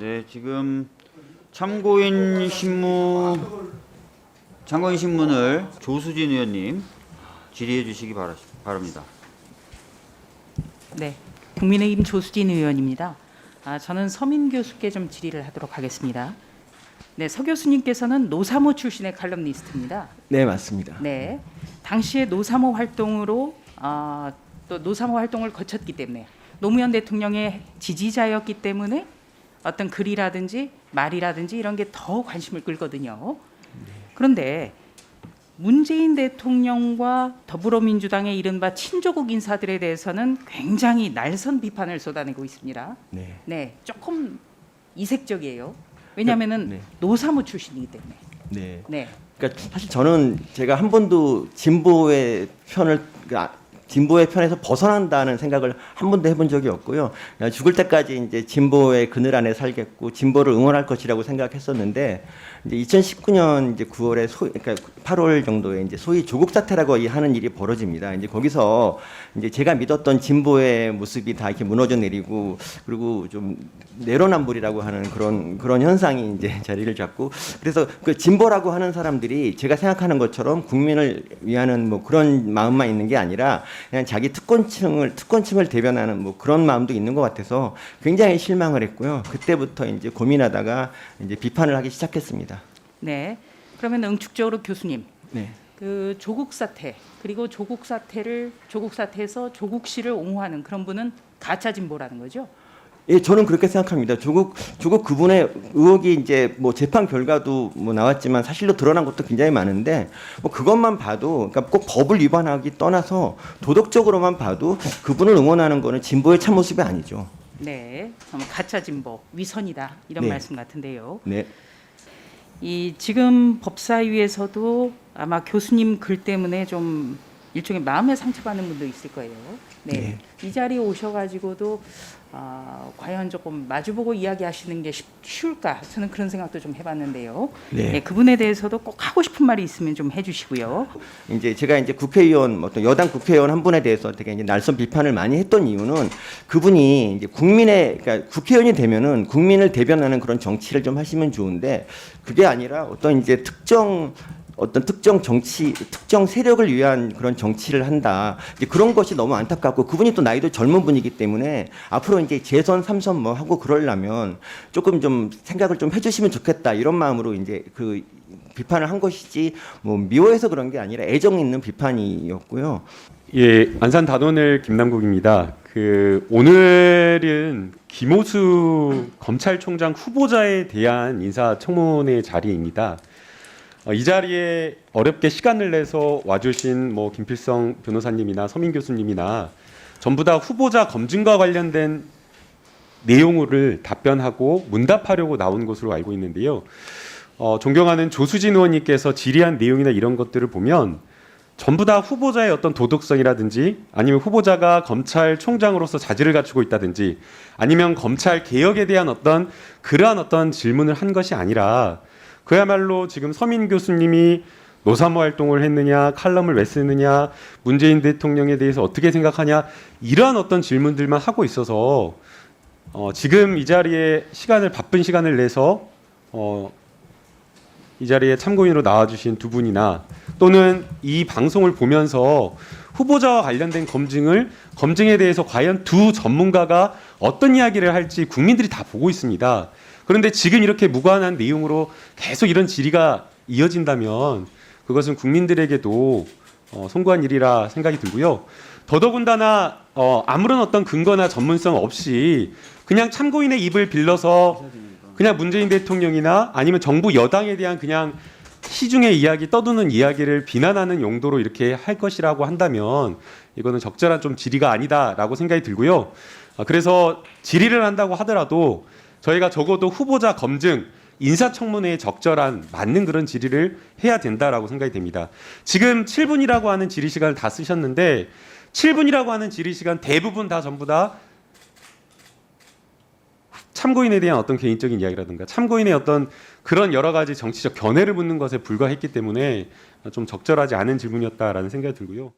네, 지금 참고인 신문을 조수진 의원님 질의해 주시기 바랍니다. 네, 국민의힘 조수진 의원입니다. 저는 서민 교수께 좀 질의를 하도록 하겠습니다. 네, 서 교수님께서는 노사모 출신의 칼럼니스트입니다. 네, 맞습니다. 네, 당시에 노사모 활동으로 또 노사모 활동을 거쳤기 때문에 노무현 대통령의 지지자였기 때문에 어떤 글이라든지 말이라든지 이런 게 더 관심을 끌거든요. 그런데 문재인 대통령과 더불어민주당의 이른바 친조국 인사들에 대해서는 굉장히 날선 비판을 쏟아내고 있습니다. 네. 네, 조금 이색적이에요. 왜냐하면은 네. 노사모 출신이기 때문에. 네. 네, 그러니까 사실 저는 제가 한 번도 진보의 편에서 벗어난다는 생각을 한 번도 해본 적이 없고요. 그냥 죽을 때까지 이제 진보의 그늘 안에 살겠고 진보를 응원할 것이라고 생각했었는데 이제 2019년 이제 9월에 그러니까 8월 정도에 이제 소위 조국 사태라고 하는 일이 벌어집니다. 이제 거기서 이제 제가 믿었던 진보의 모습이 다 이렇게 무너져 내리고 그리고 좀 내로남불이라고 하는 그런 현상이 이제 자리를 잡고 그래서 그 진보라고 하는 사람들이 제가 생각하는 것처럼 국민을 위하는 뭐 그런 마음만 있는 게 아니라 그냥 자기 특권층을 대변하는 뭐 그런 마음도 있는 것 같아서 굉장히 실망을 했고요. 그때부터 이제 고민하다가 이제 비판을 하기 시작했습니다. 네. 그러면 응축적으로 교수님, 네. 그 조국 사태 그리고 조국 사태에서 조국시를 옹호하는 그런 분은 가짜 진보라는 거죠? 예, 저는 그렇게 생각합니다. 조국 그분의 의혹이 이제 뭐 재판 결과도 뭐 나왔지만 사실로 드러난 것도 굉장히 많은데 뭐 그것만 봐도 그러니까 꼭 법을 위반하기 떠나서 도덕적으로만 봐도 그분을 응원하는 거는 진보의 참모습이 아니죠. 네, 가짜 진보, 위선이다 이런 네. 말씀 같은데요. 네. 이 지금 법사위에서도 아마 교수님 글 때문에 좀 일종의 마음의 상처받는 분도 있을 거예요. 네, 이 자리에 오셔가지고도 과연 조금 마주보고 이야기하시는 게 쉬울까? 저는 그런 생각도 좀 해봤는데요. 네. 네, 그분에 대해서도 꼭 하고 싶은 말이 있으면 좀 해주시고요. 이제 제가 이제 국회의원 어떤 여당 국회의원 한 분에 대해서 되게 이제 날선 비판을 많이 했던 이유는 그분이 이제 그러니까 국회의원이 되면은 국민을 대변하는 그런 정치를 좀 하시면 좋은데 그게 아니라 어떤 이제 특정 세력을 위한 그런 정치를 한다. 이제 그런 것이 너무 안타깝고 그분이 또 나이도 젊은 분이기 때문에 앞으로 이제 재선, 3선 뭐 하고 그러려면 조금 좀 생각을 좀 해주시면 좋겠다 이런 마음으로 이제 그 비판을 한 것이지 뭐 미워해서 그런 게 아니라 애정 있는 비판이었고요. 예, 안산 단원을 김남국입니다. 오늘은 김호수 검찰총장 후보자에 대한 인사청문회 자리입니다. 이 자리에 어렵게 시간을 내서 와주신 뭐 김필성 변호사님이나 서민 교수님이나 전부 다 후보자 검증과 관련된 내용을 답변하고 문답하려고 나온 것으로 알고 있는데요. 존경하는 조수진 의원님께서 질의한 내용이나 이런 것들을 보면 전부 다 후보자의 어떤 도덕성이라든지 아니면 후보자가 검찰총장으로서 자질을 갖추고 있다든지 아니면 검찰 개혁에 대한 그러한 어떤 질문을 한 것이 아니라 그야말로 지금 서민 교수님이 노사모 활동을 했느냐, 칼럼을 왜 쓰느냐, 문재인 대통령에 대해서 어떻게 생각하냐 이러한 어떤 질문들만 하고 있어서 지금 이 자리에 바쁜 시간을 내서 이 자리에 참고인으로 나와주신 두 분이나 또는 이 방송을 보면서 후보자와 관련된 검증에 대해서 과연 두 전문가가 어떤 이야기를 할지 국민들이 다 보고 있습니다. 그런데 지금 이렇게 무관한 내용으로 계속 이런 질의가 이어진다면 그것은 국민들에게도 송구한 일이라 생각이 들고요. 더더군다나 아무런 어떤 근거나 전문성 없이 그냥 참고인의 입을 빌려서 그냥 문재인 대통령이나 아니면 정부 여당에 대한 그냥 시중의 이야기, 떠도는 이야기를 비난하는 용도로 이렇게 할 것이라고 한다면 이거는 적절한 좀 질의가 아니다라고 생각이 들고요. 그래서 질의를 한다고 하더라도 저희가 적어도 후보자 검증, 인사청문회에 적절한 맞는 그런 질의를 해야 된다라고 생각이 됩니다. 지금 7분이라고 하는 질의 시간을 다 쓰셨는데 7분이라고 하는 질의 시간 대부분 전부 다 참고인에 대한 어떤 개인적인 이야기라든가 참고인의 어떤 그런 여러 가지 정치적 견해를 묻는 것에 불과했기 때문에 좀 적절하지 않은 질문이었다라는 생각이 들고요.